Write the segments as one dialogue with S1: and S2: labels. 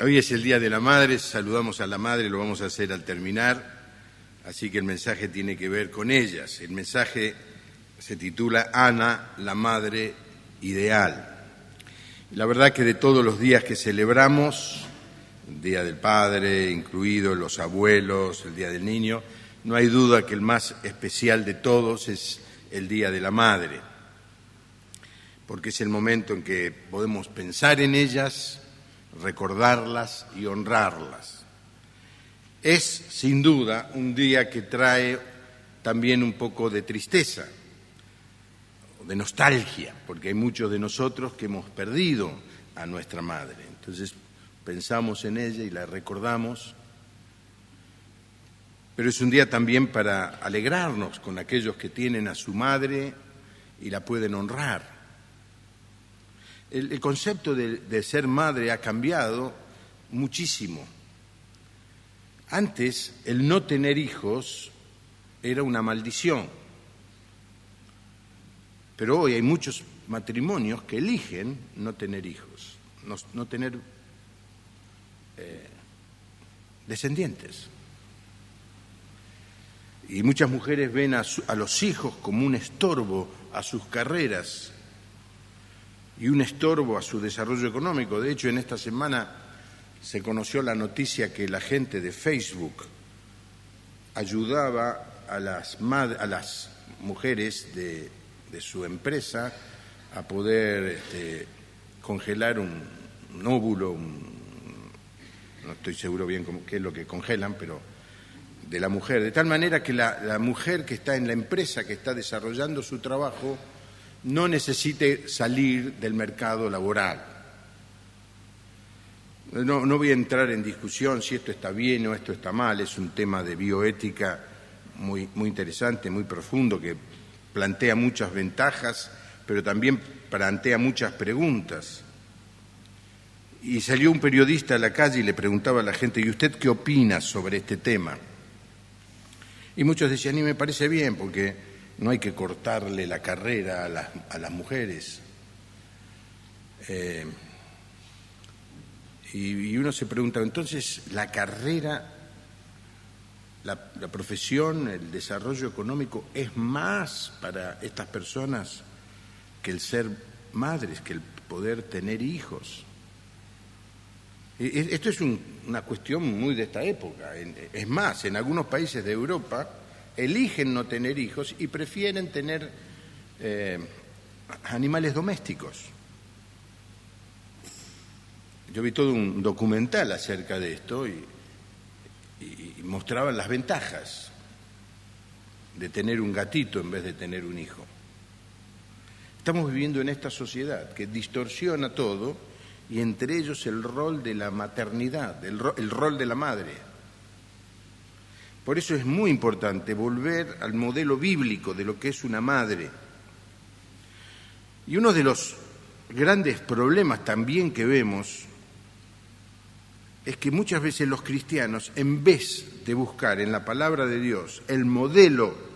S1: Hoy es el Día de la Madre, saludamos a la madre, lo vamos a hacer al terminar, así que el mensaje tiene que ver con ellas. El mensaje se titula Ana, la Madre Ideal. La verdad que de todos los días que celebramos, el Día del Padre, incluidos los abuelos, el Día del Niño, no hay duda que el más especial de todos es el Día de la Madre, porque es el momento en que podemos pensar en ellas, recordarlas y honrarlas. Es, sin duda, un día que trae también un poco de tristeza, de nostalgia, porque hay muchos de nosotros que hemos perdido a nuestra madre. Entonces pensamos en ella y la recordamos, pero es un día también para alegrarnos con aquellos que tienen a su madre y la pueden honrar. El concepto de ser madre ha cambiado muchísimo. Antes, el no tener hijos era una maldición, pero hoy hay muchos matrimonios que eligen no tener hijos, no tener descendientes. Y muchas mujeres ven a los hijos como un estorbo a sus carreras y un estorbo a su desarrollo económico. De hecho, en esta semana se conoció la noticia que la gente de Facebook ayudaba a las mujeres de su empresa a poder congelar un óvulo, no estoy seguro bien qué es lo que congelan, pero de la mujer, de tal manera que la mujer que está en la empresa, que está desarrollando su trabajo, no necesite salir del mercado laboral. No voy a entrar en discusión si esto está bien o esto está mal, es un tema de bioética muy interesante, muy profundo, que plantea muchas ventajas, pero también plantea muchas preguntas. Y salió un periodista a la calle y le preguntaba a la gente, ¿y usted qué opina sobre este tema? Y muchos decían, y me parece bien, porque no hay que cortarle la carrera a las mujeres. Y uno se pregunta, entonces, la carrera, la profesión, el desarrollo económico, ¿es más para estas personas que el ser madres, que el poder tener hijos? Esto es una cuestión muy de esta época. Es más, en algunos países de Europa eligen no tener hijos y prefieren tener animales domésticos. Yo vi todo un documental acerca de esto y mostraban las ventajas de tener un gatito en vez de tener un hijo. Estamos viviendo en esta sociedad que distorsiona todo, y entre ellos el rol de la maternidad, el rol de la madre. Por eso es muy importante volver al modelo bíblico de lo que es una madre. Y uno de los grandes problemas también que vemos es que muchas veces los cristianos, en vez de buscar en la palabra de Dios el modelo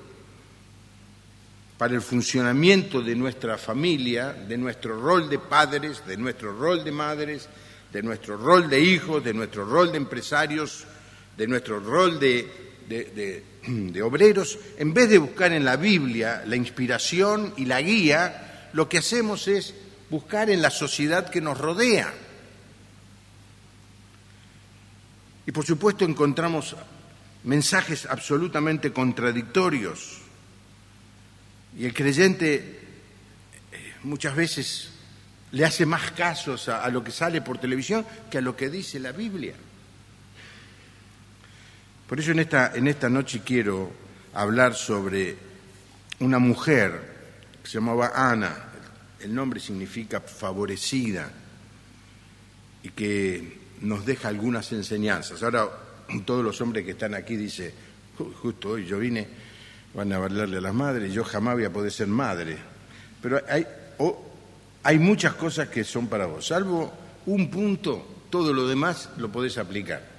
S1: para el funcionamiento de nuestra familia, de nuestro rol de padres, de nuestro rol de madres, de nuestro rol de hijos, de nuestro rol de empresarios, de nuestro rol de obreros, en vez de buscar en la Biblia la inspiración y la guía, lo que hacemos es buscar en la sociedad que nos rodea. Y por supuesto encontramos mensajes absolutamente contradictorios. Y el creyente muchas veces le hace más casos a lo que sale por televisión que a lo que dice la Biblia. Por eso en esta noche quiero hablar sobre una mujer que se llamaba Ana. El nombre significa favorecida y que nos deja algunas enseñanzas. Ahora todos los hombres que están aquí dicen, justo hoy yo vine, van a hablarle a las madres, yo jamás voy a poder ser madre. Pero hay muchas cosas que son para vos, salvo un punto, todo lo demás lo podés aplicar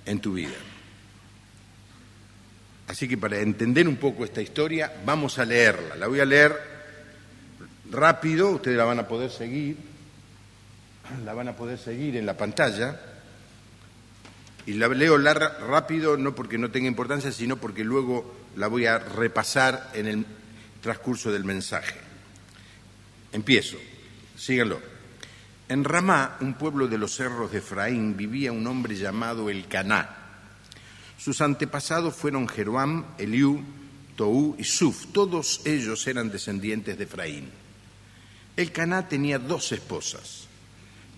S1: en tu vida. Así que para entender un poco esta historia, vamos a leerla. La voy a leer rápido, ustedes la van a poder seguir. la van a poder seguir en la pantalla, y la leo rápido, no porque no tenga importancia, sino porque luego la voy a repasar en el transcurso del mensaje. Empiezo, síganlo. En Ramá, un pueblo de los cerros de Efraín, vivía un hombre llamado Elcaná. Sus antepasados fueron Jeroam, Eliú, Toú y Suf. Todos ellos eran descendientes de Efraín. Elcaná tenía 2 esposas,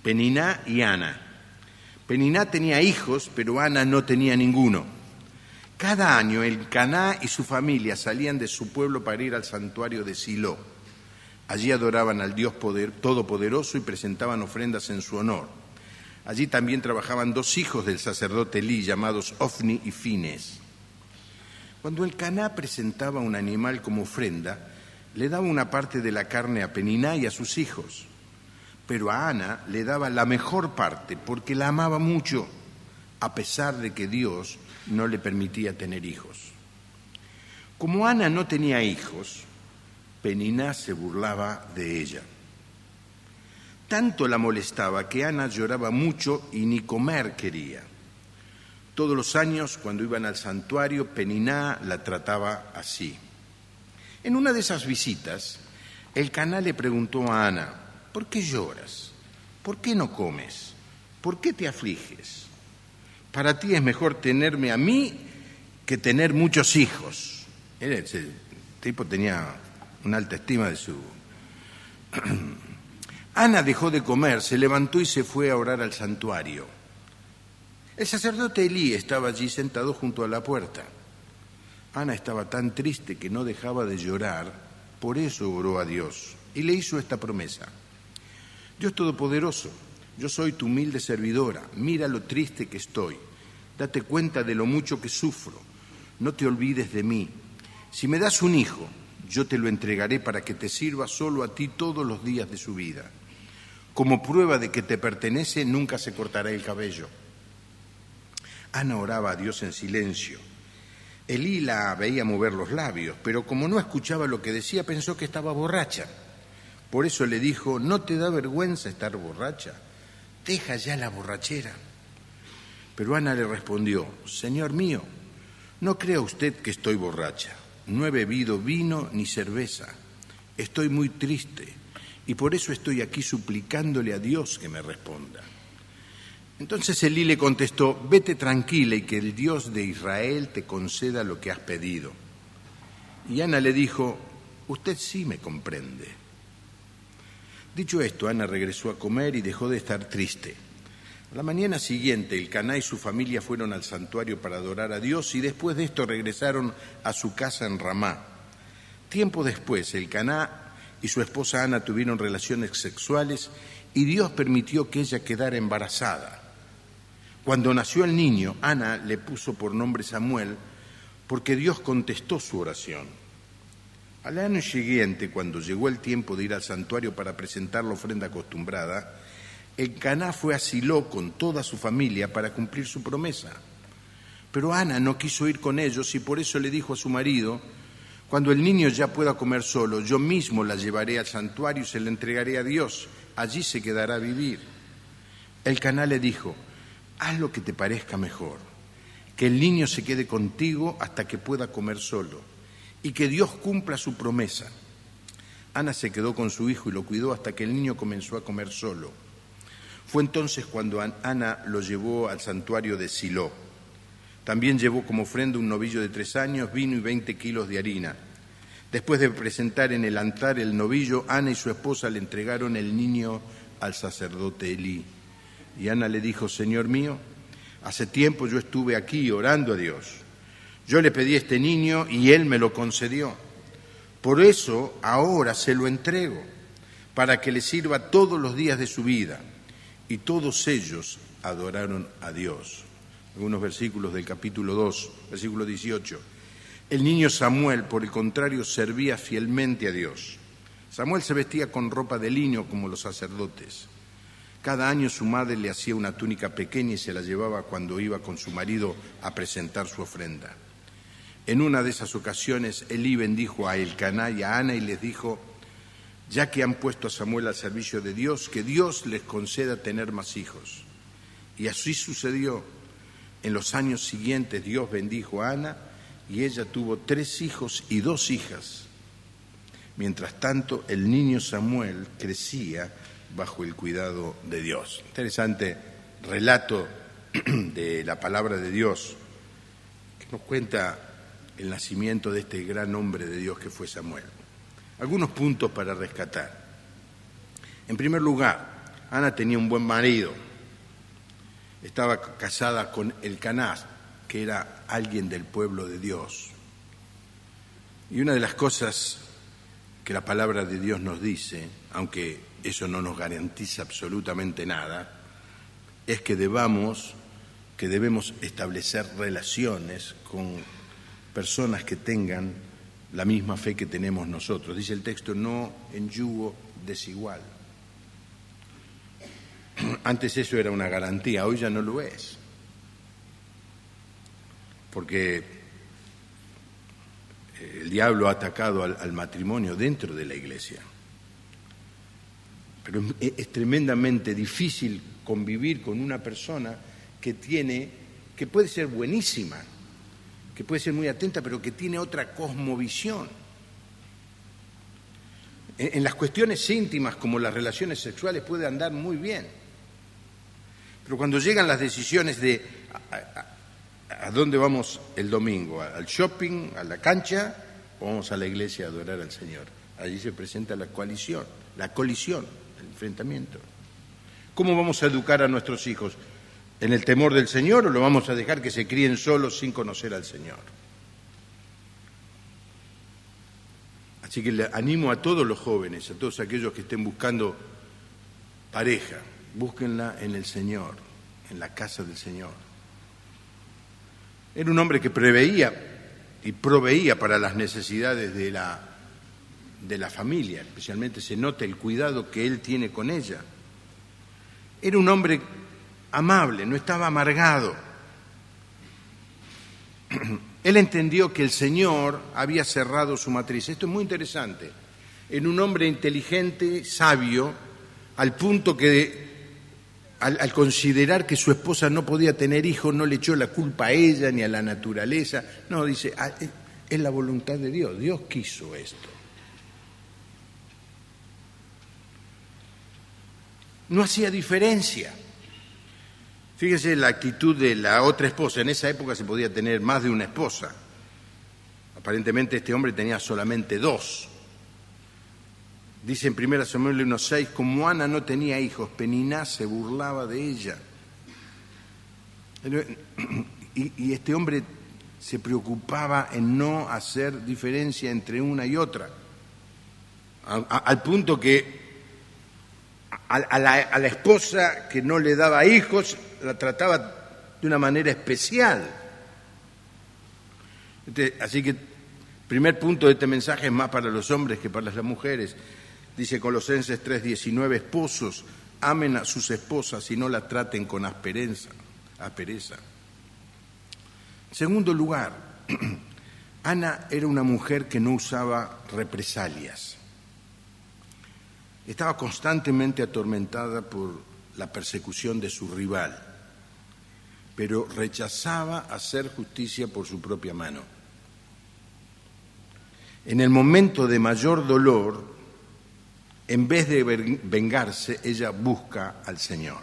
S1: Peniná y Ana. Peniná tenía hijos, pero Ana no tenía ninguno. Cada año Elcaná y su familia salían de su pueblo para ir al santuario de Silo. Allí adoraban al Dios Todopoderoso y presentaban ofrendas en su honor. Allí también trabajaban 2 hijos del sacerdote Elí, llamados Ofni y Fines. Cuando Elcaná presentaba un animal como ofrenda, le daba una parte de la carne a Peniná y a sus hijos. Pero a Ana le daba la mejor parte porque la amaba mucho, a pesar de que Dios no le permitía tener hijos. Como Ana no tenía hijos, Peniná se burlaba de ella. Tanto la molestaba que Ana lloraba mucho y ni comer quería. Todos los años, cuando iban al santuario, Peniná la trataba así. En una de esas visitas, Elcaná le preguntó a Ana: ¿por qué lloras? ¿Por qué no comes? ¿Por qué te afliges? Para ti es mejor tenerme a mí que tener muchos hijos. Ese tipo tenía una alta estima de su... Ana dejó de comer, se levantó y se fue a orar al santuario. El sacerdote Elí estaba allí sentado junto a la puerta. Ana estaba tan triste que no dejaba de llorar, por eso oró a Dios y le hizo esta promesa: Dios Todopoderoso, yo soy tu humilde servidora, mira lo triste que estoy, date cuenta de lo mucho que sufro, no te olvides de mí. Si me das un hijo, yo te lo entregaré para que te sirva solo a ti todos los días de su vida. Como prueba de que te pertenece, nunca se cortará el cabello. Ana oraba a Dios en silencio. Elí la veía mover los labios, pero como no escuchaba lo que decía, pensó que estaba borracha. Por eso le dijo: ¿no te da vergüenza estar borracha? Deja ya la borrachera. Pero Ana le respondió: Señor mío, no crea usted que estoy borracha. No he bebido vino ni cerveza. Estoy muy triste y por eso estoy aquí suplicándole a Dios que me responda. Entonces Elí le contestó: vete tranquila y que el Dios de Israel te conceda lo que has pedido. Y Ana le dijo: usted sí me comprende. Dicho esto, Ana regresó a comer y dejó de estar triste. La mañana siguiente, Elcaná y su familia fueron al santuario para adorar a Dios y después de esto regresaron a su casa en Ramá. Tiempo después, Elcaná y su esposa Ana tuvieron relaciones sexuales y Dios permitió que ella quedara embarazada. Cuando nació el niño, Ana le puso por nombre Samuel porque Dios contestó su oración. Al año siguiente, cuando llegó el tiempo de ir al santuario para presentar la ofrenda acostumbrada, Elcaná fue a Silo con toda su familia para cumplir su promesa. Pero Ana no quiso ir con ellos y por eso le dijo a su marido: cuando el niño ya pueda comer solo, yo mismo la llevaré al santuario y se la entregaré a Dios. Allí se quedará a vivir. Elcaná le dijo: haz lo que te parezca mejor, que el niño se quede contigo hasta que pueda comer solo y que Dios cumpla su promesa. Ana se quedó con su hijo y lo cuidó hasta que el niño comenzó a comer solo. Fue entonces cuando Ana lo llevó al santuario de Silo. También llevó como ofrenda un novillo de 3 años, vino y 20 kilos de harina. Después de presentar en el altar el novillo, Ana y su esposa le entregaron el niño al sacerdote Elí. Y Ana le dijo: Señor mío, hace tiempo yo estuve aquí orando a Dios. Yo le pedí a este niño y él me lo concedió. Por eso ahora se lo entrego, para que le sirva todos los días de su vida. Y todos ellos adoraron a Dios. Algunos versículos del capítulo 2, versículo 18. El niño Samuel, por el contrario, servía fielmente a Dios. Samuel se vestía con ropa de lino como los sacerdotes. Cada año su madre le hacía una túnica pequeña y se la llevaba cuando iba con su marido a presentar su ofrenda. En una de esas ocasiones, Elí bendijo a Elcaná y a Ana y les dijo: ya que han puesto a Samuel al servicio de Dios, que Dios les conceda tener más hijos. Y así sucedió. En los años siguientes Dios bendijo a Ana y ella tuvo 3 hijos y 2 hijas. Mientras tanto, el niño Samuel crecía bajo el cuidado de Dios. Interesante relato de la palabra de Dios que nos cuenta el nacimiento de este gran hombre de Dios que fue Samuel. Algunos puntos para rescatar. En primer lugar, Ana tenía un buen marido. Estaba casada con Elcaná, que era alguien del pueblo de Dios. Y una de las cosas que la palabra de Dios nos dice, aunque eso no nos garantiza absolutamente nada, es que debemos establecer relaciones con personas que tengan la misma fe que tenemos nosotros. Dice el texto, no en yugo desigual. Antes eso era una garantía, hoy ya no lo es. Porque el diablo ha atacado al matrimonio dentro de la iglesia. Pero es tremendamente difícil convivir con una persona que puede ser buenísima, que puede ser muy atenta, pero que tiene otra cosmovisión. En las cuestiones íntimas, como las relaciones sexuales, puede andar muy bien. Pero cuando llegan las decisiones de a dónde vamos el domingo, al shopping, a la cancha, o vamos a la iglesia a adorar al Señor, allí se presenta la colisión, el enfrentamiento. ¿Cómo vamos a educar a nuestros hijos? ¿En el temor del Señor o lo vamos a dejar que se críen solos sin conocer al Señor? Así que le animo a todos los jóvenes, a todos aquellos que estén buscando pareja, búsquenla en el Señor, en la casa del Señor. Era un hombre que preveía y proveía para las necesidades de la familia, especialmente se nota el cuidado que él tiene con ella. Era un hombre amable, no estaba amargado. Él entendió que el Señor había cerrado su matriz. Esto es muy interesante. En un hombre inteligente, sabio, al punto que al considerar que su esposa no podía tener hijos, no le echó la culpa a ella ni a la naturaleza. No, dice, es la voluntad de Dios. Dios quiso esto. No hacía diferencia. Fíjese la actitud de la otra esposa. En esa época se podía tener más de una esposa. Aparentemente este hombre tenía solamente 2. Dice en 1 Samuel 1:6, como Ana no tenía hijos, Peniná se burlaba de ella. Y este hombre se preocupaba en no hacer diferencia entre una y otra. Al punto que a la esposa que no le daba hijos la trataba de una manera especial. Así que el primer punto de este mensaje es más para los hombres que para las mujeres. Dice Colosenses 3:19, esposos, amen a sus esposas y no la traten con aspereza. En segundo lugar, Ana era una mujer que no usaba represalias. Estaba constantemente atormentada por la persecución de su rival, pero rechazaba hacer justicia por su propia mano. En el momento de mayor dolor, en vez de vengarse, ella busca al Señor.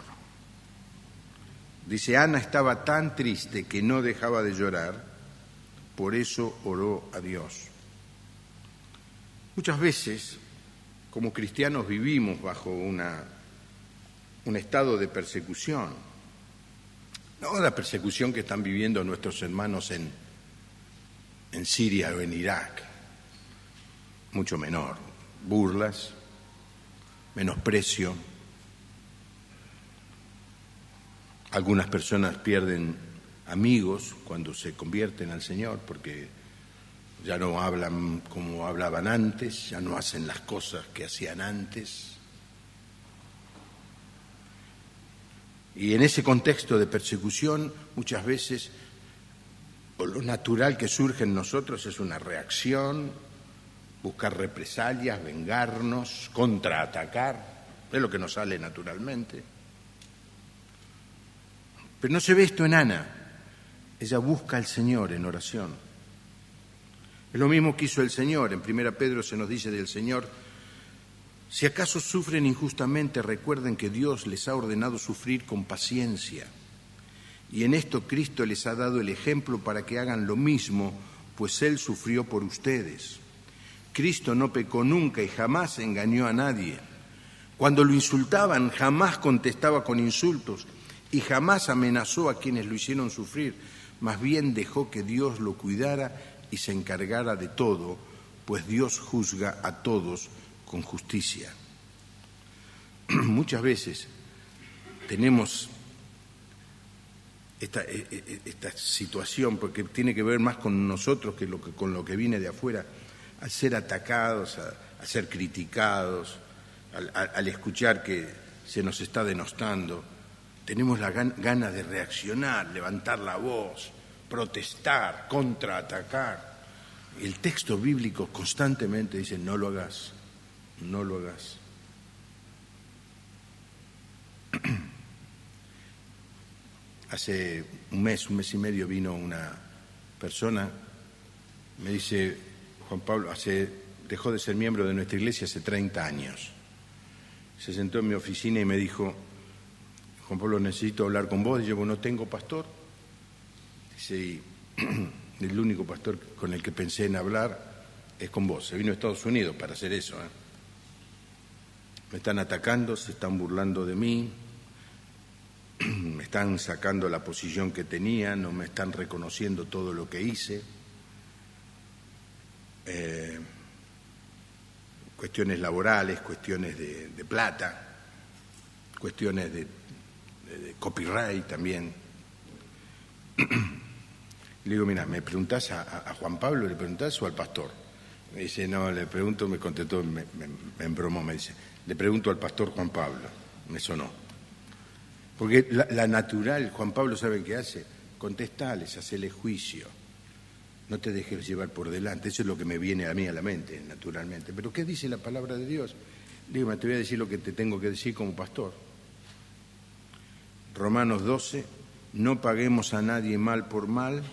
S1: Dice, Ana estaba tan triste que no dejaba de llorar, por eso oró a Dios. Muchas veces, como cristianos, vivimos bajo un estado de persecución. No la persecución que están viviendo nuestros hermanos en Siria o en Irak, mucho menor. Burlas, menosprecio. Algunas personas pierden amigos cuando se convierten al Señor porque ya no hablan como hablaban antes, ya no hacen las cosas que hacían antes. Y en ese contexto de persecución, muchas veces lo natural que surge en nosotros es una reacción buscar represalias, vengarnos, contraatacar, es lo que nos sale naturalmente. Pero no se ve esto en Ana, ella busca al Señor en oración. Es lo mismo que hizo el Señor, en 1 Pedro se nos dice del Señor: si acaso sufren injustamente, recuerden que Dios les ha ordenado sufrir con paciencia. Y en esto Cristo les ha dado el ejemplo para que hagan lo mismo, pues Él sufrió por ustedes. Cristo no pecó nunca y jamás engañó a nadie. Cuando lo insultaban, jamás contestaba con insultos y jamás amenazó a quienes lo hicieron sufrir. Más bien dejó que Dios lo cuidara y se encargara de todo, pues Dios juzga a todos con justicia. Muchas veces tenemos esta situación, porque tiene que ver más con nosotros que con lo que viene de afuera, al ser atacados, a ser criticados, al escuchar que se nos está denostando, tenemos la gana de reaccionar, levantar la voz, protestar, contraatacar. El texto bíblico constantemente dice: no lo hagas, no lo hagas. Hace un mes y medio vino una persona, me dice: Juan Pablo, dejó de ser miembro de nuestra iglesia hace 30 años. Se sentó en mi oficina y me dijo: Juan Pablo, necesito hablar con vos. Y yo: no tengo pastor. Dice: y el único pastor con el que pensé en hablar es con vos. Se vino a Estados Unidos para hacer eso. Me están atacando, se están burlando de mí, me están sacando la posición que tenía, no me están reconociendo todo lo que hice. Cuestiones laborales, cuestiones de plata, cuestiones de copyright también. Le digo: mira, ¿me preguntás a Juan Pablo, le preguntás o al pastor? Me dice: no, le pregunto, me contestó, me embromó, me dice: le pregunto al pastor Juan Pablo. Me sonó. Porque la natural, Juan Pablo, ¿sabe qué hace? Contestales, hacele juicio. No te dejes llevar por delante. Eso es lo que me viene a mí a la mente, naturalmente. ¿Pero qué dice la palabra de Dios? Le digo: te voy a decir lo que te tengo que decir como pastor. Romanos 12, no paguemos a nadie mal por mal,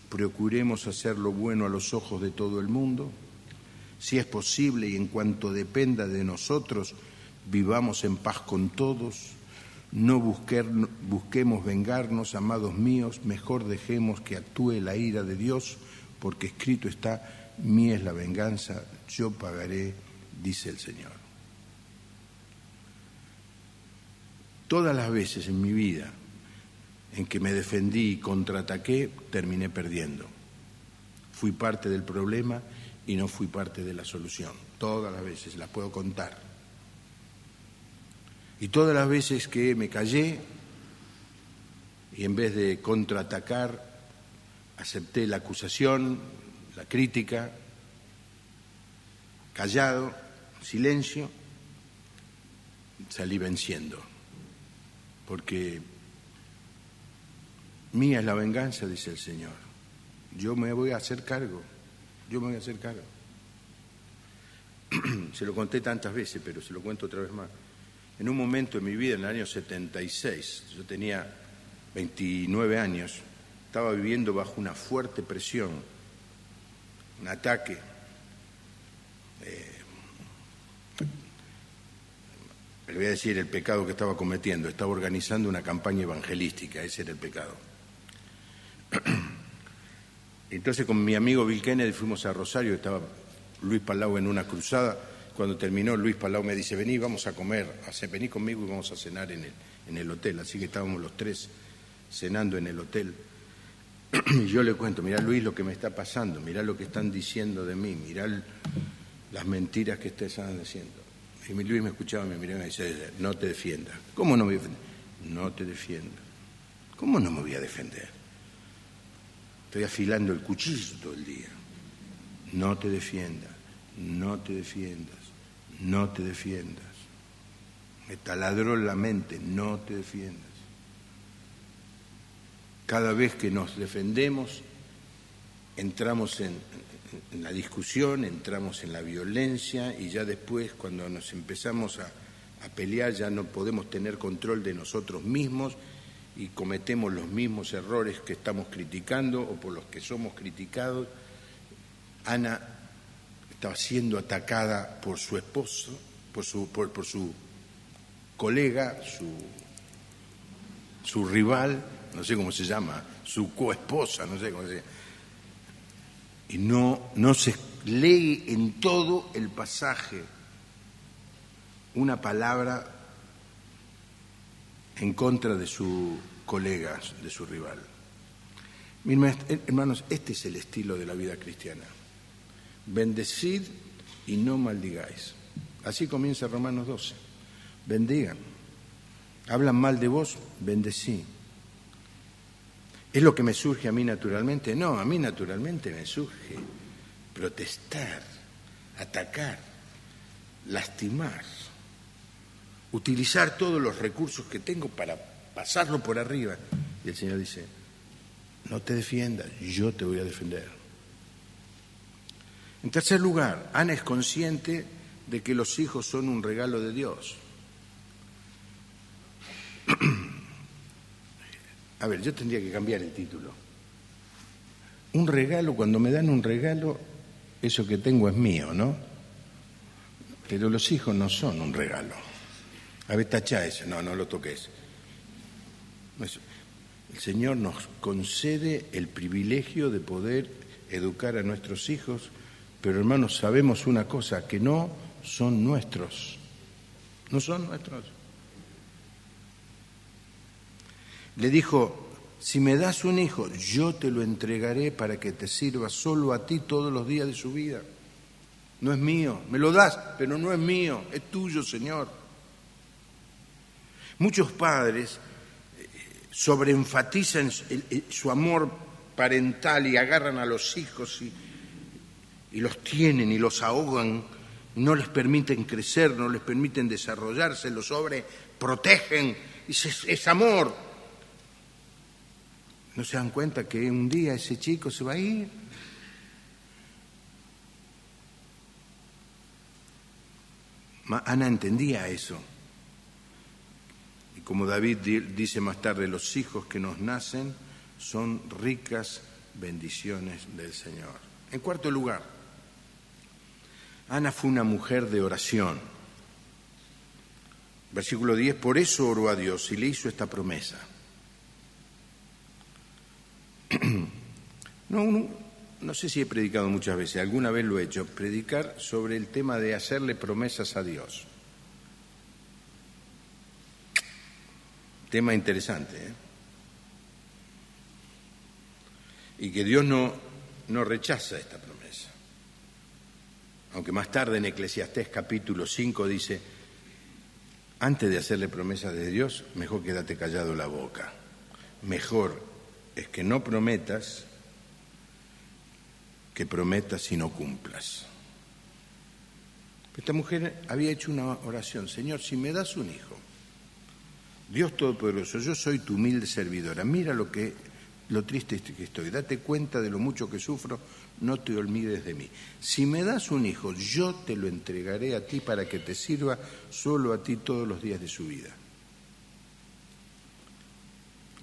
S1: procuremos hacer lo bueno a los ojos de todo el mundo. Si es posible y en cuanto dependa de nosotros, vivamos en paz con todos. No busquemos vengarnos, amados míos, mejor dejemos que actúe la ira de Dios, porque escrito está: mía es la venganza, yo pagaré, dice el Señor. Todas las veces en mi vida en que me defendí y contraataqué, terminé perdiendo. Fui parte del problema y no fui parte de la solución. Todas las veces, las puedo contar. Y todas las veces que me callé y en vez de contraatacar, acepté la acusación, la crítica, callado, silencio, salí venciendo. Porque mía es la venganza, dice el Señor. Yo me voy a hacer cargo, yo me voy a hacer cargo. Se lo conté tantas veces, pero se lo cuento otra vez más. En un momento en mi vida, en el año 76, yo tenía 29 años, estaba viviendo bajo una fuerte presión, un ataque. Le voy a decir el pecado que estaba cometiendo. Estaba organizando una campaña evangelística, ese era el pecado. Entonces con mi amigo Bill Kennedy fuimos a Rosario, estaba Luis Palau en una cruzada. Cuando terminó, Luis Palau me dice: vení, vamos a comer, vení conmigo y vamos a cenar en el hotel. Así que estábamos los tres cenando en el hotel. Y yo le cuento: mirá, Luis, lo que me está pasando, mirá lo que están diciendo de mí, mirá las mentiras que ustedes están diciendo. Y Luis me escuchaba, me miraba y me dice: no te defiendas. ¿Cómo no me voy a defender? No te defiendas. ¿Cómo no me voy a defender? Estoy afilando el cuchillo todo el día. No te defiendas, no te defiendas, no te defiendas. Me taladró la mente: no te defiendas. Cada vez que nos defendemos, entramos en la discusión, entramos en la violencia y ya después, cuando nos empezamos a pelear, ya no podemos tener control de nosotros mismos y cometemos los mismos errores que estamos criticando o por los que somos criticados. Ana estaba siendo atacada por su esposo, por su colega, su rival, no sé cómo se llama, su coesposa, no sé cómo se llama. Y no se lee en todo el pasaje una palabra en contra de su colega, de su rival. Miren, hermanos, este es el estilo de la vida cristiana. Bendecid y no maldigáis. Así comienza Romanos 12. Bendigan. Hablan mal de vos, bendecí. ¿Es lo que me surge a mí naturalmente? No, a mí naturalmente me surge protestar, atacar, lastimar, utilizar todos los recursos que tengo para pasarlo por arriba. Y el Señor dice, no te defiendas, yo te voy a defender. En tercer lugar, Ana es consciente de que los hijos son un regalo de Dios. A ver, yo tendría que cambiar el título. Un regalo, cuando me dan un regalo, eso que tengo es mío, ¿no? Pero los hijos no son un regalo. A ver, tachá eso, no lo toques. El Señor nos concede el privilegio de poder educar a nuestros hijos, pero hermanos, sabemos una cosa, que no son nuestros. No son nuestros. Le dijo, si me das un hijo, yo te lo entregaré para que te sirva solo a ti todos los días de su vida. No es mío, me lo das, pero no es mío, es tuyo, Señor. Muchos padres sobreenfatizan su amor parental y agarran a los hijos y los tienen y los ahogan, no les permiten crecer, no les permiten desarrollarse, los sobreprotegen, es amor. ¿No se dan cuenta que un día ese chico se va a ir? Ana entendía eso. Y como David dice más tarde, los hijos que nos nacen son ricas bendiciones del Señor. En cuarto lugar, Ana fue una mujer de oración. Versículo 10, por eso oró a Dios y le hizo esta promesa. No sé si he predicado muchas veces, alguna vez lo he hecho, predicar sobre el tema de hacerle promesas a Dios. Tema interesante, ¿eh? Y que Dios no rechaza esta promesa. Aunque más tarde en Eclesiastés capítulo 5 dice, antes de hacerle promesas de Dios, mejor quédate callado la boca. Mejor es que no prometas que prometas y no cumplas. Esta mujer había hecho una oración, Señor, si me das un hijo, Dios Todopoderoso, yo soy tu humilde servidora, mira lo triste que estoy, date cuenta de lo mucho que sufro, no te olvides de mí. Si me das un hijo, yo te lo entregaré a ti para que te sirva solo a ti todos los días de su vida.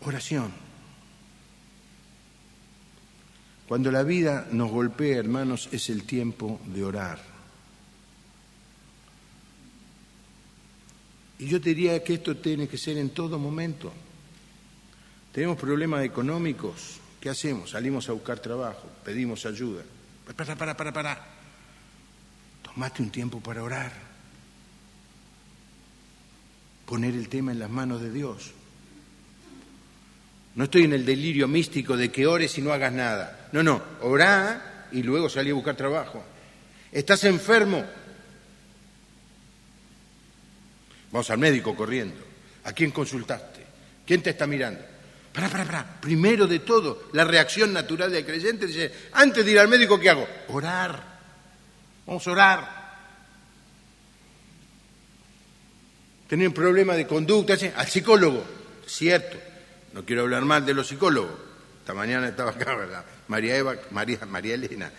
S1: Oración. Cuando la vida nos golpea, hermanos, es el tiempo de orar. Y yo te diría que esto tiene que ser en todo momento. Tenemos problemas económicos, ¿qué hacemos? Salimos a buscar trabajo, pedimos ayuda. Para. Tomate un tiempo para orar. Poner el tema en las manos de Dios. No estoy en el delirio místico de que ores y no hagas nada. No, orá y luego salí a buscar trabajo. ¿Estás enfermo? Vamos al médico corriendo. ¿A quién consultaste? ¿Quién te está mirando? Para. Primero de todo, la reacción natural del creyente dice, antes de ir al médico, ¿qué hago? Orar. Vamos a orar. Tener un problema de conducta, al psicólogo. Cierto. No quiero hablar mal de los psicólogos, esta mañana estaba acá, ¿verdad? María Elena,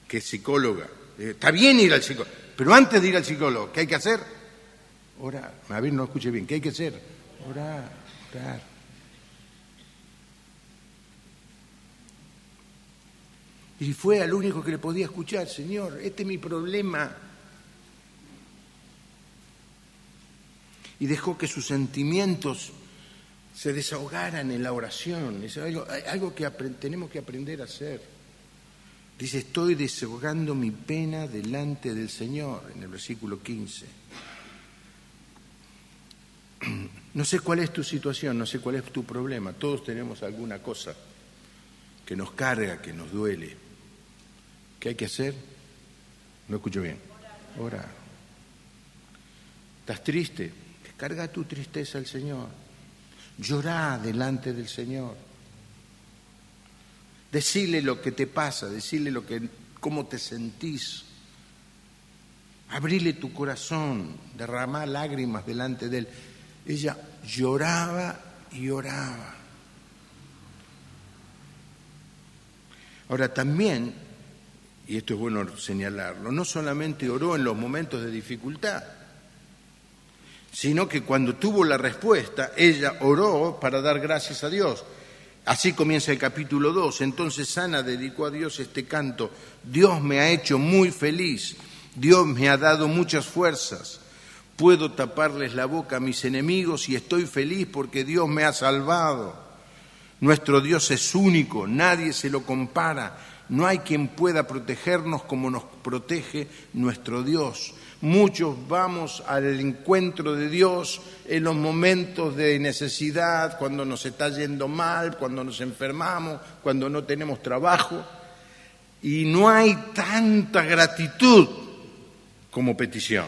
S1: que es psicóloga. Está bien ir al psicólogo, pero antes de ir al psicólogo, ¿qué hay que hacer? Orar. A ver, no escuche bien. ¿Qué hay que hacer? Orar, orar. Y fue al único que le podía escuchar: Señor, este es mi problema. Y dejó que sus sentimientos se desahogaran en la oración. Es algo que tenemos que aprender a hacer. Dice: estoy desahogando mi pena delante del Señor, en el versículo 15. No sé cuál es tu situación, no sé cuál es tu problema. Todos tenemos alguna cosa que nos carga, que nos duele. ¿Qué hay que hacer? No escucho bien. Orar. ¿Estás triste? Descarga tu tristeza al Señor. Llorá delante del Señor. Decile lo que te pasa, decile cómo te sentís. Abrile tu corazón, derramá lágrimas delante de Él. Ella lloraba y oraba. Ahora también, y esto es bueno señalarlo, no solamente oró en los momentos de dificultad, sino que cuando tuvo la respuesta, ella oró para dar gracias a Dios. Así comienza el capítulo 2. Entonces Ana dedicó a Dios este canto: Dios me ha hecho muy feliz, Dios me ha dado muchas fuerzas. Puedo taparles la boca a mis enemigos y estoy feliz porque Dios me ha salvado. Nuestro Dios es único, nadie se lo compara. No hay quien pueda protegernos como nos protege nuestro Dios. Muchos vamos al encuentro de Dios en los momentos de necesidad, cuando nos está yendo mal, cuando nos enfermamos, cuando no tenemos trabajo. Y no hay tanta gratitud como petición.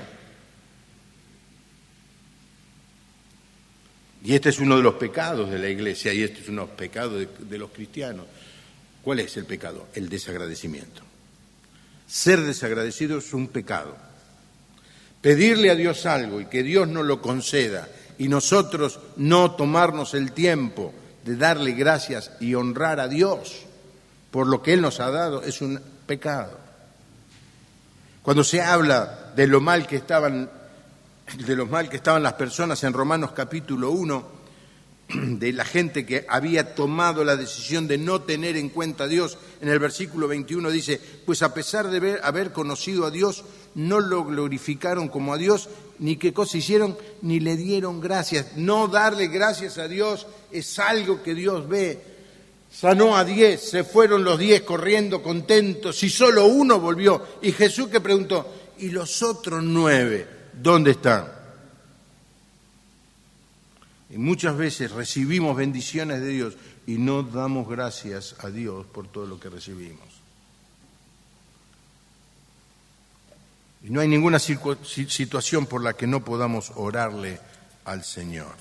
S1: Y este es uno de los pecados de la Iglesia, y este es uno de los pecados de los cristianos. ¿Cuál es el pecado? El desagradecimiento. Ser desagradecido es un pecado. Pedirle a Dios algo y que Dios nos lo conceda y nosotros no tomarnos el tiempo de darle gracias y honrar a Dios por lo que Él nos ha dado es un pecado. Cuando se habla de lo mal que estaban las personas en Romanos capítulo 1, de la gente que había tomado la decisión de no tener en cuenta a Dios, en el versículo 21 dice: pues a pesar de haber conocido a Dios, no lo glorificaron como a Dios, ni qué cosa hicieron, ni le dieron gracias. No darle gracias a Dios es algo que Dios ve. Sanó a 10, se fueron los 10 corriendo contentos y solo uno volvió. Y Jesús que preguntó: ¿y los otros 9? ¿Dónde están? Y muchas veces recibimos bendiciones de Dios y no damos gracias a Dios por todo lo que recibimos. Y no hay ninguna situación por la que no podamos orarle al Señor.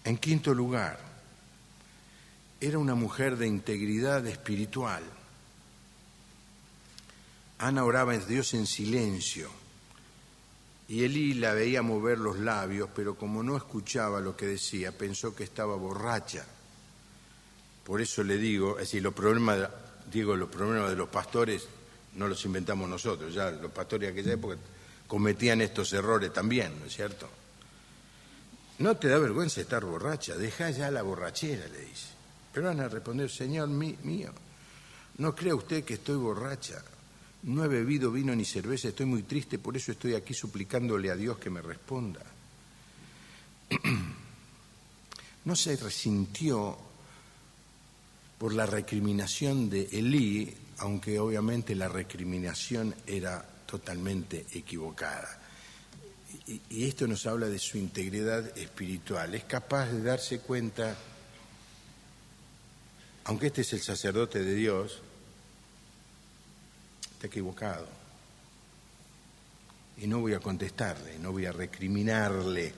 S1: En quinto lugar, era una mujer de integridad espiritual. Ana oraba a Dios en silencio. Y Elí la veía mover los labios, pero como no escuchaba lo que decía, pensó que estaba borracha. Por eso le digo, es decir, los problemas de los pastores no los inventamos nosotros, ya los pastores de aquella época cometían estos errores también, ¿no es cierto? No te da vergüenza estar borracha, deja ya la borrachera, le dice. Pero Ana respondió: Señor mío, ¿no cree usted que estoy borracha? No he bebido vino ni cerveza, estoy muy triste, por eso estoy aquí suplicándole a Dios que me responda. No se resintió por la recriminación de Elí, aunque obviamente la recriminación era totalmente equivocada. Y esto nos habla de su integridad espiritual. Es capaz de darse cuenta, aunque este es el sacerdote de Dios, está equivocado. Y no voy a contestarle, no voy a recriminarle.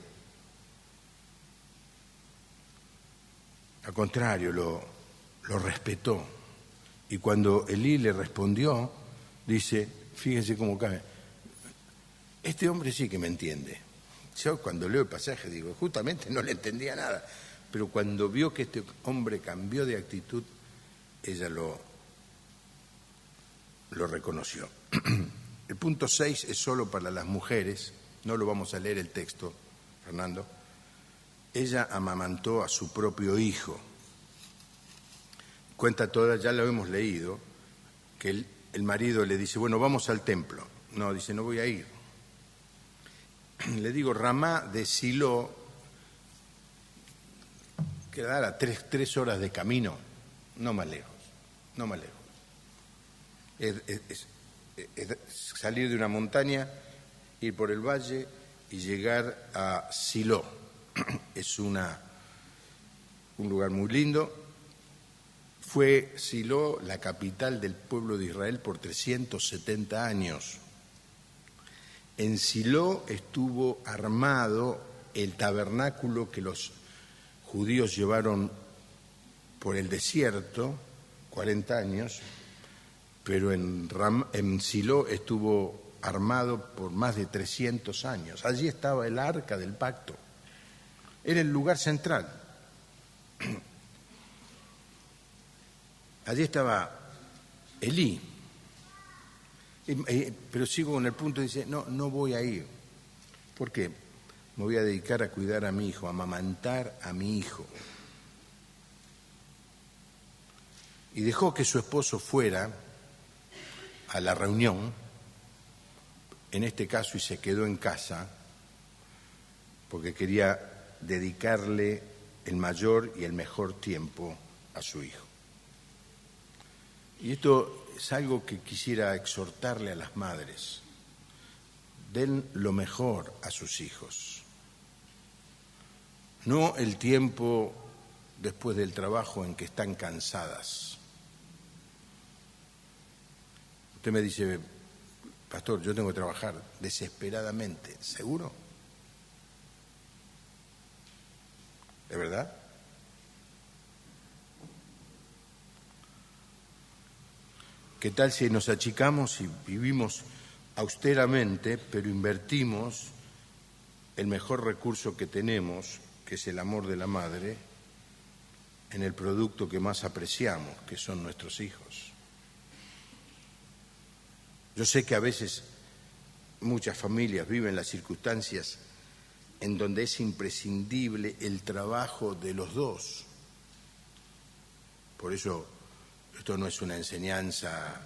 S1: Al contrario, lo respetó. Y cuando Elí le respondió, dice, fíjense cómo cae, este hombre sí que me entiende. Yo cuando leo el pasaje digo, justamente no le entendía nada, pero cuando vio que este hombre cambió de actitud, ella lo reconoció. El punto 6 es solo para las mujeres, no lo vamos a leer el texto, Fernando. Ella amamantó a su propio hijo. Cuenta toda, ya lo hemos leído, que el marido le dice, bueno, vamos al templo. No, dice, no voy a ir. Le digo, Ramá de Silo, quedará 3 horas de camino, no más lejos, no más lejos. Es salir de una montaña, ir por el valle y llegar a Silo. Es un lugar muy lindo. Fue Silo la capital del pueblo de Israel por 370 años. En Silo estuvo armado el tabernáculo que los judíos llevaron por el desierto, 40 años, pero en Silo estuvo armado por más de 300 años. Allí estaba el arca del pacto. Era el lugar central. Allí estaba Elí. Pero sigo con el punto, dice, no voy a ir. ¿Por qué? Me voy a dedicar a cuidar a mi hijo, a amamantar a mi hijo. Y dejó que su esposo fuera a la reunión, en este caso, y se quedó en casa, porque quería dedicarle el mayor y el mejor tiempo a su hijo. Y esto es algo que quisiera exhortarle a las madres. Den lo mejor a sus hijos. No el tiempo después del trabajo en que están cansadas. Usted me dice, pastor, yo tengo que trabajar desesperadamente. ¿Seguro? ¿De verdad? ¿Qué tal si nos achicamos y vivimos austeramente, pero invertimos el mejor recurso que tenemos, que es el amor de la madre, en el producto que más apreciamos, que son nuestros hijos? Yo sé que a veces muchas familias viven las circunstancias en donde es imprescindible el trabajo de los dos. Por eso esto no es una enseñanza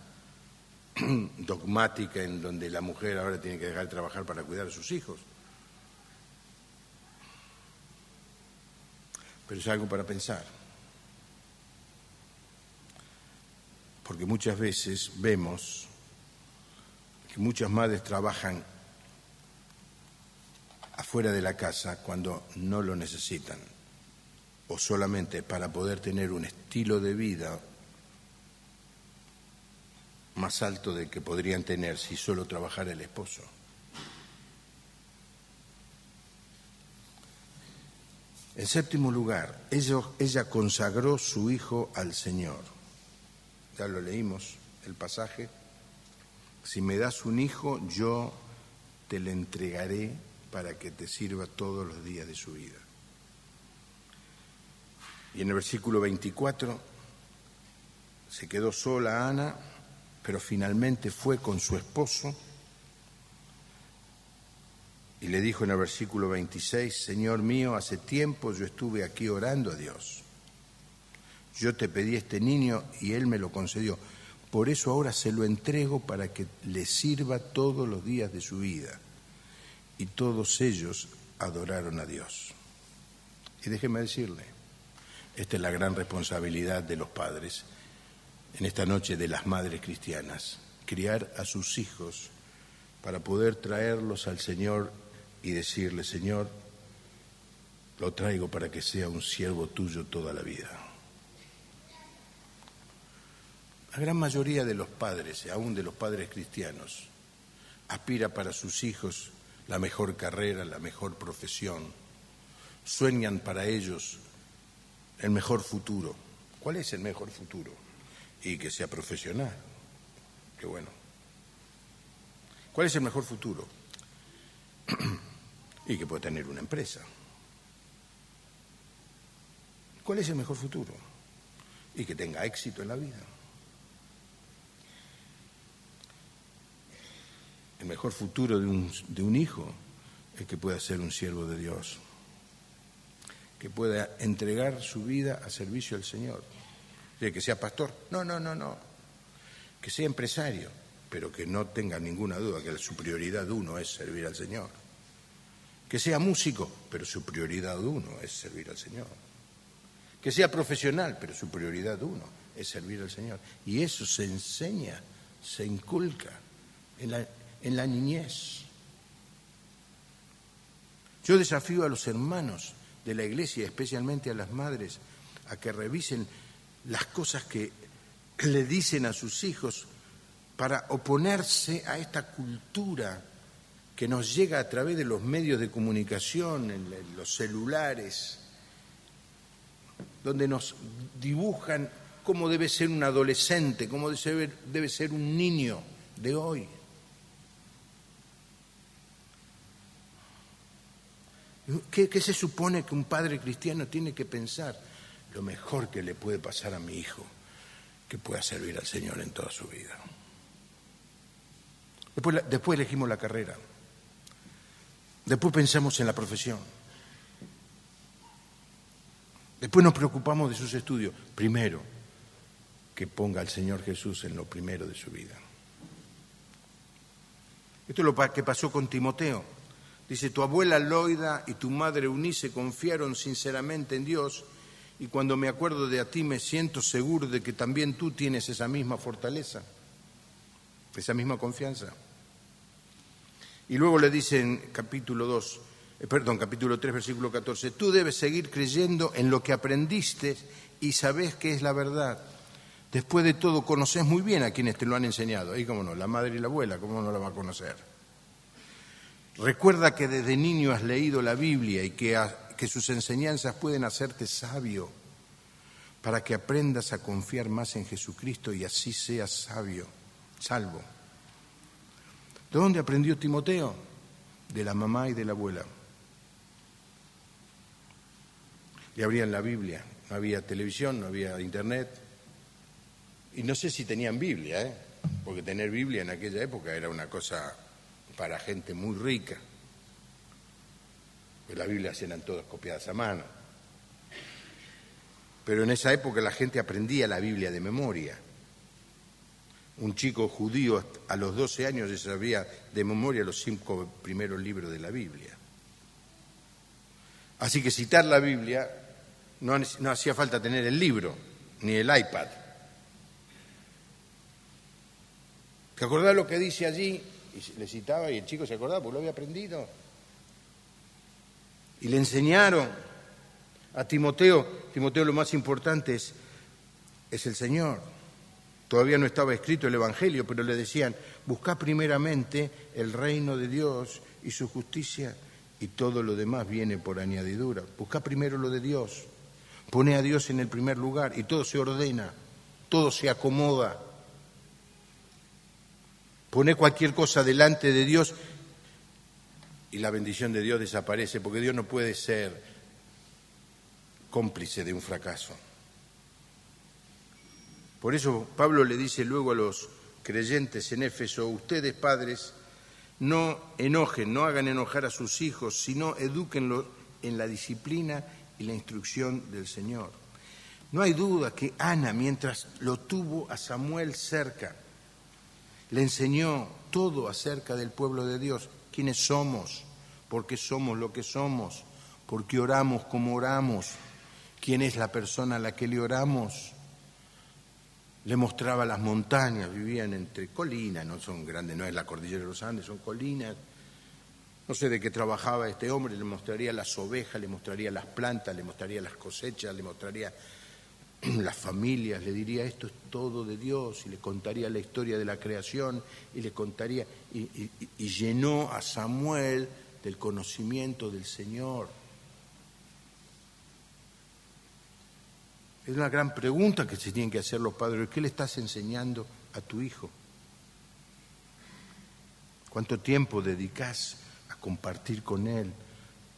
S1: dogmática en donde la mujer ahora tiene que dejar de trabajar para cuidar a sus hijos. Pero es algo para pensar. Porque muchas veces vemos que muchas madres trabajan afuera de la casa cuando no lo necesitan, o solamente para poder tener un estilo de vida más alto del que podrían tener si solo trabajara el esposo. En séptimo lugar, ella consagró su hijo al Señor. Ya lo leímos, el pasaje. Si me das un hijo, yo te le entregaré para que te sirva todos los días de su vida. Y en el versículo 24, se quedó sola Ana, pero finalmente fue con su esposo y le dijo en el versículo 26, Señor mío, hace tiempo yo estuve aquí orando a Dios. Yo te pedí este niño y Él me lo concedió. Por eso ahora se lo entrego para que le sirva todos los días de su vida. Y todos ellos adoraron a Dios. Y déjeme decirle, esta es la gran responsabilidad de los padres en esta noche de las madres cristianas, criar a sus hijos para poder traerlos al Señor y decirle, Señor, lo traigo para que sea un siervo tuyo toda la vida. La gran mayoría de los padres, aún de los padres cristianos, aspira para sus hijos la mejor carrera, la mejor profesión. Sueñan para ellos el mejor futuro. ¿Cuál es el mejor futuro? Y que sea profesional. Qué bueno. ¿Cuál es el mejor futuro? Y que pueda tener una empresa. ¿Cuál es el mejor futuro? y que tenga éxito en la vida. El mejor futuro de un hijo es que pueda ser un siervo de Dios, que pueda entregar su vida a servicio del Señor. Que sea pastor, no, que sea empresario, pero que no tenga ninguna duda que su prioridad uno es servir al Señor. Que sea músico, pero su prioridad uno es servir al Señor. Que sea profesional, pero su prioridad uno es servir al Señor. Y eso se enseña, se inculca en la niñez. Yo desafío a los hermanos de la iglesia, especialmente a las madres, a que revisen las cosas que le dicen a sus hijos para oponerse a esta cultura que nos llega a través de los medios de comunicación, en los celulares, donde nos dibujan cómo debe ser un adolescente, cómo debe ser un niño de hoy. ¿Qué se supone que un padre cristiano tiene que pensar? Lo mejor que le puede pasar a mi hijo, que pueda servir al Señor en toda su vida. Después elegimos la carrera. Después pensamos en la profesión. Después nos preocupamos de sus estudios. Primero, que ponga al Señor Jesús en lo primero de su vida. Esto es lo que pasó con Timoteo. Dice, tu abuela Loida y tu madre Eunice confiaron sinceramente en Dios, y cuando me acuerdo de a ti me siento seguro de que también tú tienes esa misma fortaleza, esa misma confianza. Y luego le dice en capítulo 3, versículo 14, tú debes seguir creyendo en lo que aprendiste y sabés que es la verdad. Después de todo, conoces muy bien a quienes te lo han enseñado. Ahí, cómo no, la madre y la abuela, ¿cómo no la va a conocer? Recuerda que desde niño has leído la Biblia y que sus enseñanzas pueden hacerte sabio para que aprendas a confiar más en Jesucristo y así seas salvo. ¿De dónde aprendió Timoteo? De la mamá y de la abuela. Le abrían la Biblia, no había televisión, no había internet. Y no sé si tenían Biblia, porque tener Biblia en aquella época era una cosa para gente muy rica. Pues las Biblias eran todas copiadas a mano. Pero en esa época la gente aprendía la Biblia de memoria. Un chico judío a los 12 años ya sabía de memoria los 5 primeros libros de la Biblia. Así que citar la Biblia no hacía falta tener el libro, ni el iPad. ¿Te acordás lo que dice allí? Y le citaba y el chico se acordaba porque lo había aprendido. Y le enseñaron a Timoteo lo más importante es el Señor. Todavía no estaba escrito el Evangelio, pero le decían, buscá primeramente el reino de Dios y su justicia y todo lo demás viene por añadidura. Buscá primero lo de Dios, pone a Dios en el primer lugar y todo se ordena, todo se acomoda. Pone cualquier cosa delante de Dios y la bendición de Dios desaparece, porque Dios no puede ser cómplice de un fracaso. Por eso Pablo le dice luego a los creyentes en Éfeso, ustedes padres, no enojen, no hagan enojar a sus hijos, sino edúquenlos en la disciplina y la instrucción del Señor. No hay duda que Ana, mientras lo tuvo a Samuel cerca, le enseñó todo acerca del pueblo de Dios, quiénes somos, por qué somos lo que somos, por qué oramos como oramos, quién es la persona a la que le oramos. Le mostraba las montañas, vivían entre colinas, no son grandes, no es la cordillera de los Andes, son colinas. No sé de qué trabajaba este hombre, le mostraría las ovejas, le mostraría las plantas, le mostraría las cosechas, le mostraría las familias, le diría esto es todo de Dios y le contaría la historia de la creación y le contaría y llenó a Samuel del conocimiento del Señor. Es una gran pregunta que se tienen que hacer los padres. ¿Qué le estás enseñando a tu hijo? ¿Cuánto tiempo dedicas a compartir con él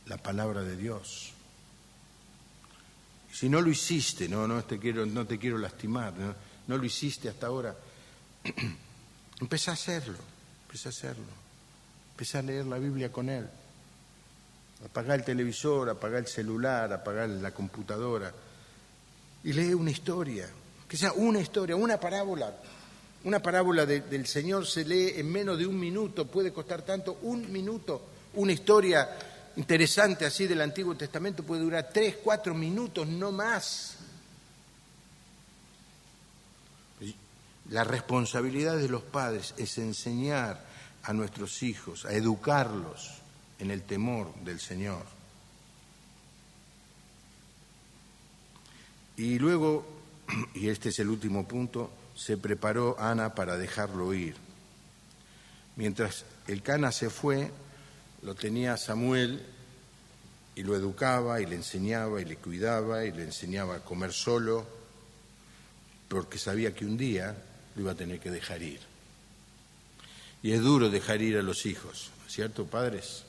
S1: la palabra de Dios? Si no lo hiciste, no te quiero lastimar, no lo hiciste hasta ahora, empezá a hacerlo, empezá a leer la Biblia con él. Apagá el televisor, apagá el celular, apagá la computadora y lee una historia, que sea una historia, una parábola. Una parábola del Señor se lee en menos de un minuto, puede costar tanto, un minuto. Una historia interesante así del Antiguo Testamento puede durar 3, 4 minutos, no más. La responsabilidad de los padres es enseñar a nuestros hijos, a educarlos en el temor del Señor. Y luego, y este es el último punto, se preparó Ana para dejarlo ir. Mientras el Cana se fue, lo tenía Samuel y lo educaba y le enseñaba y le cuidaba y le enseñaba a comer solo, porque sabía que un día lo iba a tener que dejar ir. Y es duro dejar ir a los hijos, ¿cierto, padres?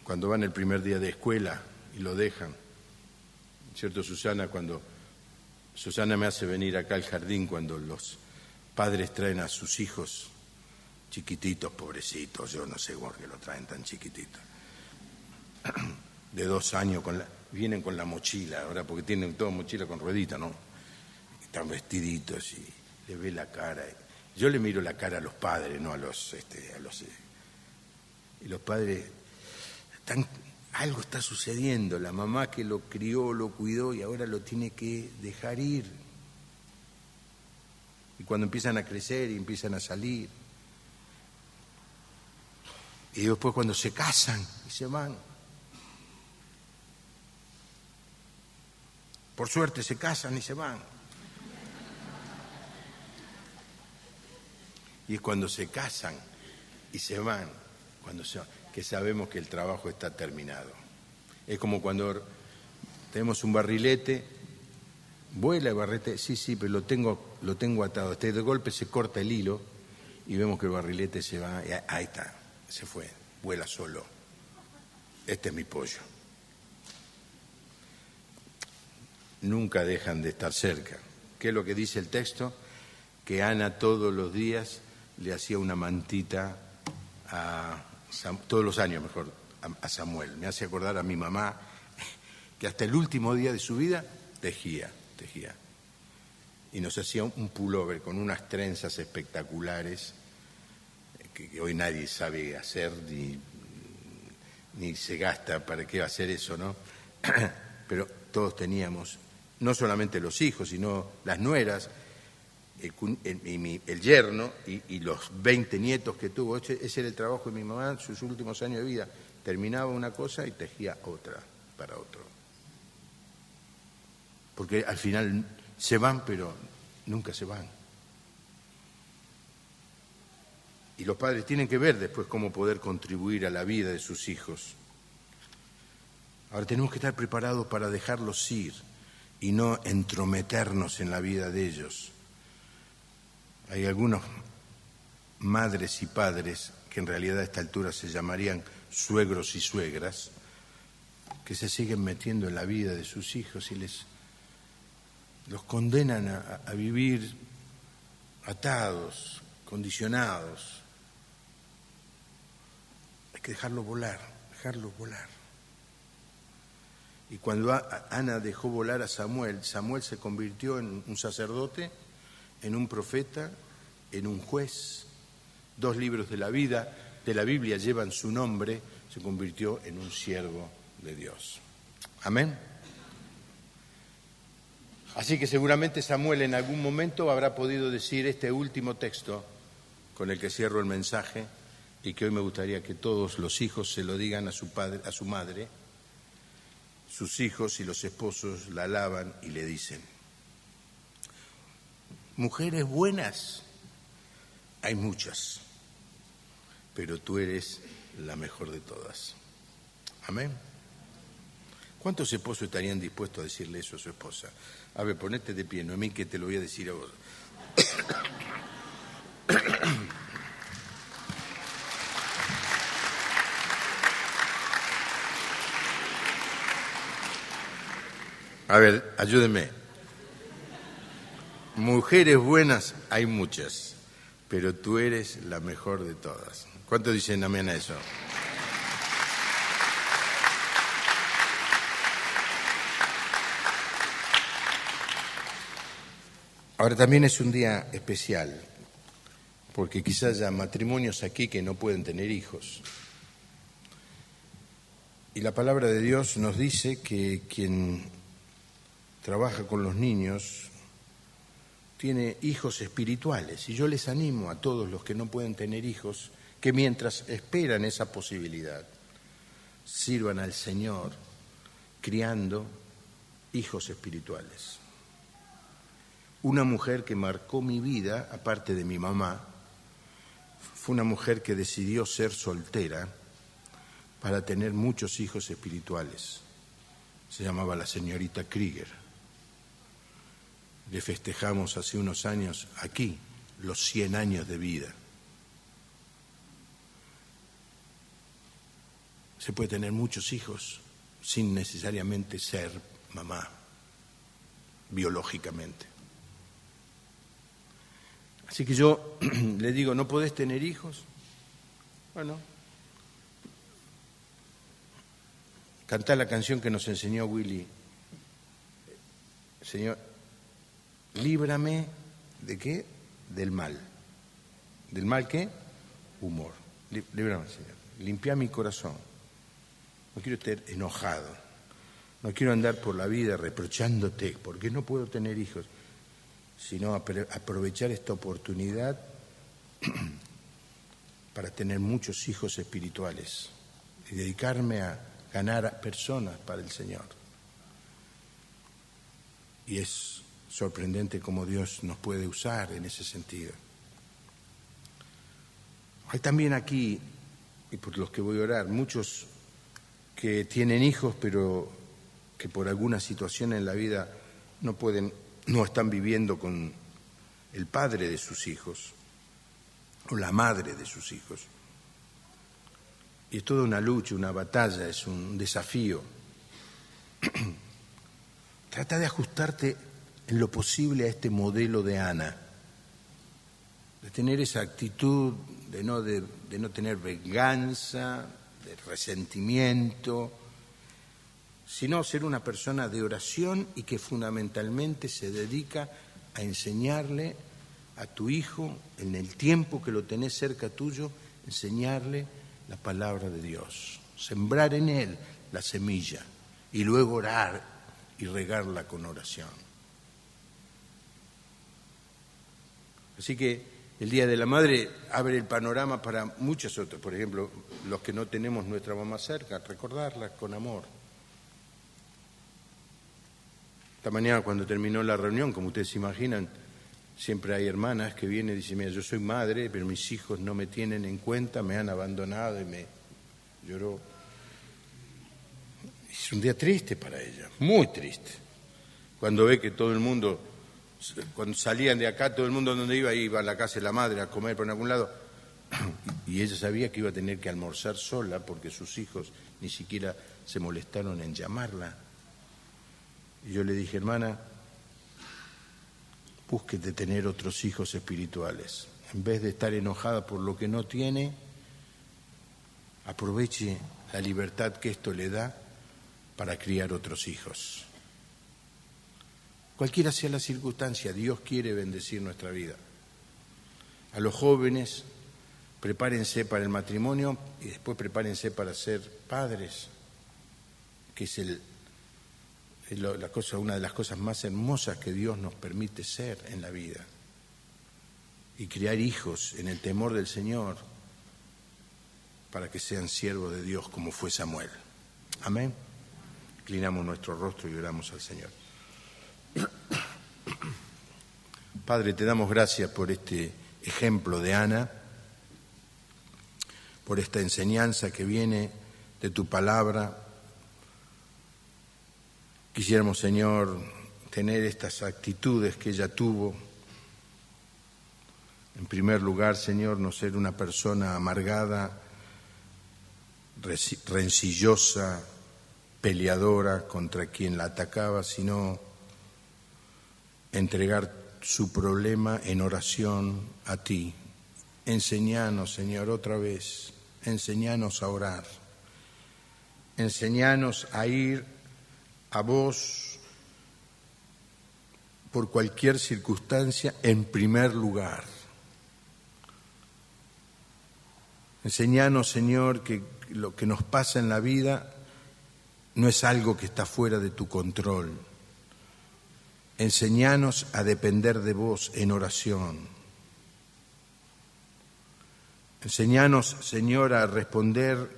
S1: Cuando van el primer día de escuela y lo dejan. ¿Cierto, Susana? Cuando Susana me hace venir acá al jardín cuando los padres traen a sus hijos chiquititos, pobrecitos, yo no sé por qué lo traen tan chiquititos, de 2 años, vienen con la mochila, ahora porque tienen toda mochila con ruedita, ¿no? Están vestiditos y le ve la cara. Yo le miro la cara a los padres, no a los y los padres algo está sucediendo, la mamá que lo crió, lo cuidó y ahora lo tiene que dejar ir. Y cuando empiezan a crecer y empiezan a salir, y después cuando se casan y se van, por suerte se casan y se van. Y es cuando se casan y se van, que sabemos que el trabajo está terminado. Es como cuando tenemos un barrilete, vuela el barrilete, sí, pero lo tengo atado. De golpe se corta el hilo y vemos que el barrilete se va, y ahí está, se fue, vuela solo. Este es mi pollo. Nunca dejan de estar cerca. ¿Qué es lo que dice el texto? Que Ana todos los días le hacía una mantita todos los años mejor, a Samuel. Me hace acordar a mi mamá, que hasta el último día de su vida tejía. Y nos hacía un pullover con unas trenzas espectaculares que hoy nadie sabe hacer, ni se gasta para qué hacer eso, ¿no? Pero todos teníamos, no solamente los hijos, sino las nueras, el yerno y los 20 nietos que tuvo. Ese era el trabajo de mi mamá en sus últimos años de vida. Terminaba una cosa y tejía otra para otro. Porque al final se van, pero nunca se van. Y los padres tienen que ver después cómo poder contribuir a la vida de sus hijos. Ahora tenemos que estar preparados para dejarlos ir y no entrometernos en la vida de ellos. Hay algunos madres y padres que en realidad a esta altura se llamarían suegros y suegras, que se siguen metiendo en la vida de sus hijos y los condenan a vivir atados, condicionados. Hay que dejarlos volar. Y cuando Ana dejó volar a Samuel, Samuel se convirtió en un sacerdote, en un profeta, en un juez. 2 libros de la Biblia llevan su nombre. Se convirtió en un siervo de Dios. Amén. Así que seguramente Samuel en algún momento habrá podido decir este último texto con el que cierro el mensaje y que hoy me gustaría que todos los hijos se lo digan a su padre, a su madre. Sus hijos y los esposos la alaban y le dicen: mujeres buenas hay muchas, pero tú eres la mejor de todas. Amén. ¿Cuántos esposos estarían dispuestos a decirle eso a su esposa? A ver, ponete de pie, Noemí, que te lo voy a decir a vos. A ver, ayúdenme. Mujeres buenas hay muchas, pero tú eres la mejor de todas. ¿Cuántos dicen amén a eso? Ahora también es un día especial, porque quizás haya matrimonios aquí que no pueden tener hijos. Y la palabra de Dios nos dice que quien trabaja con los niños tiene hijos espirituales. Y yo les animo a todos los que no pueden tener hijos que mientras esperan esa posibilidad, sirvan al Señor criando hijos espirituales. Una mujer que marcó mi vida, aparte de mi mamá, fue una mujer que decidió ser soltera para tener muchos hijos espirituales. Se llamaba la señorita Krieger. Le festejamos hace unos años aquí los 100 años de vida. Se puede tener muchos hijos sin necesariamente ser mamá, biológicamente. Así que yo le digo, ¿no podés tener hijos? Bueno, cantá la canción que nos enseñó Willy. Señor, líbrame ¿de qué? Del mal. ¿Del mal qué? Humor. Líbrame, Señor. Limpia mi corazón. No quiero estar enojado. No quiero andar por la vida reprochándote porque no puedo tener hijos, sino aprovechar esta oportunidad para tener muchos hijos espirituales y dedicarme a ganar a personas para el Señor. Y es sorprendente cómo Dios nos puede usar en ese sentido. Hay también aquí, y por los que voy a orar, muchos que tienen hijos pero que por alguna situación en la vida no están viviendo con el padre de sus hijos o la madre de sus hijos. Y es toda una lucha, una batalla, es un desafío. Trata de ajustarte en lo posible a este modelo de Ana, de tener esa actitud de no tener venganza, de resentimiento, sino ser una persona de oración y que fundamentalmente se dedica a enseñarle a tu hijo, en el tiempo que lo tenés cerca tuyo, enseñarle la palabra de Dios, sembrar en él la semilla y luego orar y regarla con oración. Así que el Día de la Madre abre el panorama para muchos otros, por ejemplo, los que no tenemos nuestra mamá cerca, recordarla con amor. Esta mañana cuando terminó la reunión, como ustedes se imaginan, siempre hay hermanas que vienen y dicen, mira, yo soy madre, pero mis hijos no me tienen en cuenta, me han abandonado y me lloró. Es un día triste para ella, muy triste. Cuando ve que todo el mundo, cuando salían de acá, todo el mundo donde iba a la casa de la madre a comer por algún lado, y ella sabía que iba a tener que almorzar sola porque sus hijos ni siquiera se molestaron en llamarla. Y yo le dije, hermana, búsquete tener otros hijos espirituales. En vez de estar enojada por lo que no tiene, aproveche la libertad que esto le da para criar otros hijos. Cualquiera sea la circunstancia, Dios quiere bendecir nuestra vida. A los jóvenes, prepárense para el matrimonio y después prepárense para ser padres, que es una de las cosas más hermosas que Dios nos permite ser en la vida. Y criar hijos en el temor del Señor para que sean siervos de Dios como fue Samuel. Amén. Inclinamos nuestro rostro y oramos al Señor. Padre, te damos gracias por este ejemplo de Ana, por esta enseñanza que viene de tu palabra. Quisiéramos, Señor, tener estas actitudes que ella tuvo. En primer lugar, Señor, no ser una persona amargada, rencillosa, peleadora contra quien la atacaba, sino entregar su problema en oración a ti. Enseñanos, Señor, otra vez, enseñanos a orar, enseñanos a ir a vos por cualquier circunstancia en primer lugar. Enseñanos, Señor, que lo que nos pasa en la vida no es algo que está fuera de tu control. Enseñanos a depender de vos en oración. Enseñanos, Señor, a responder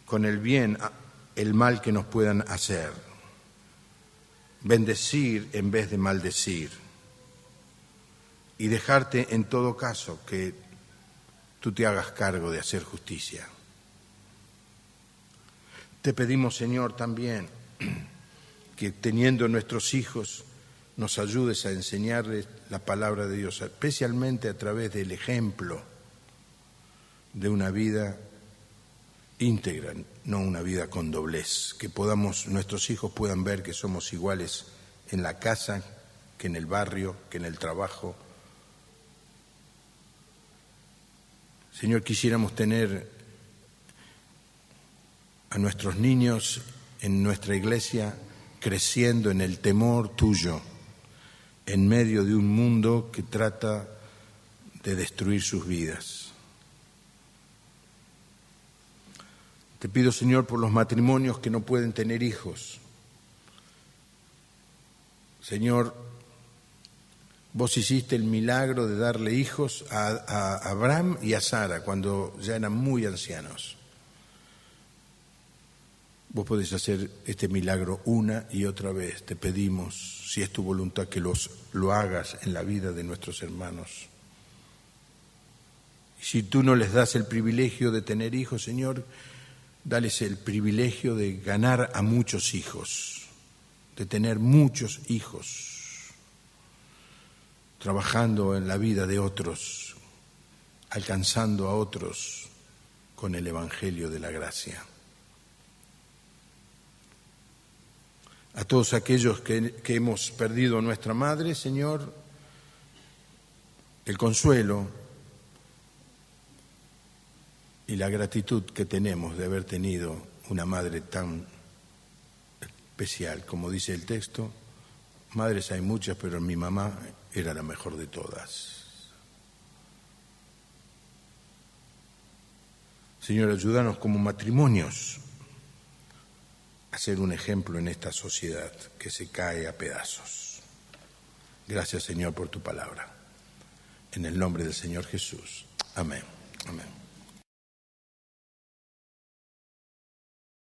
S1: con el bien el mal que nos puedan hacer. Bendecir en vez de maldecir. Y dejarte en todo caso que tú te hagas cargo de hacer justicia. Te pedimos, Señor, también que teniendo nuestros hijos nos ayudes a enseñarles la palabra de Dios, especialmente a través del ejemplo de una vida íntegra, no una vida con doblez, que nuestros hijos puedan ver que somos iguales en la casa, que en el barrio, que en el trabajo. Señor, quisiéramos tener a nuestros niños en nuestra iglesia creciendo en el temor tuyo, en medio de un mundo que trata de destruir sus vidas. Te pido, Señor, por los matrimonios que no pueden tener hijos. Señor, vos hiciste el milagro de darle hijos a Abraham y a Sara cuando ya eran muy ancianos. Vos podés hacer este milagro una y otra vez. Te pedimos, si es tu voluntad, que lo hagas en la vida de nuestros hermanos. Y si tú no les das el privilegio de tener hijos, Señor, dales el privilegio de ganar a muchos hijos, de tener muchos hijos, trabajando en la vida de otros, alcanzando a otros con el Evangelio de la gracia. A todos aquellos que hemos perdido a nuestra madre, Señor, el consuelo y la gratitud que tenemos de haber tenido una madre tan especial. Como dice el texto, madres hay muchas, pero mi mamá era la mejor de todas. Señor, ayúdanos como matrimonios a ser un ejemplo en esta sociedad que se cae a pedazos. Gracias, Señor, por tu palabra. En el nombre del Señor Jesús. Amén. Amén.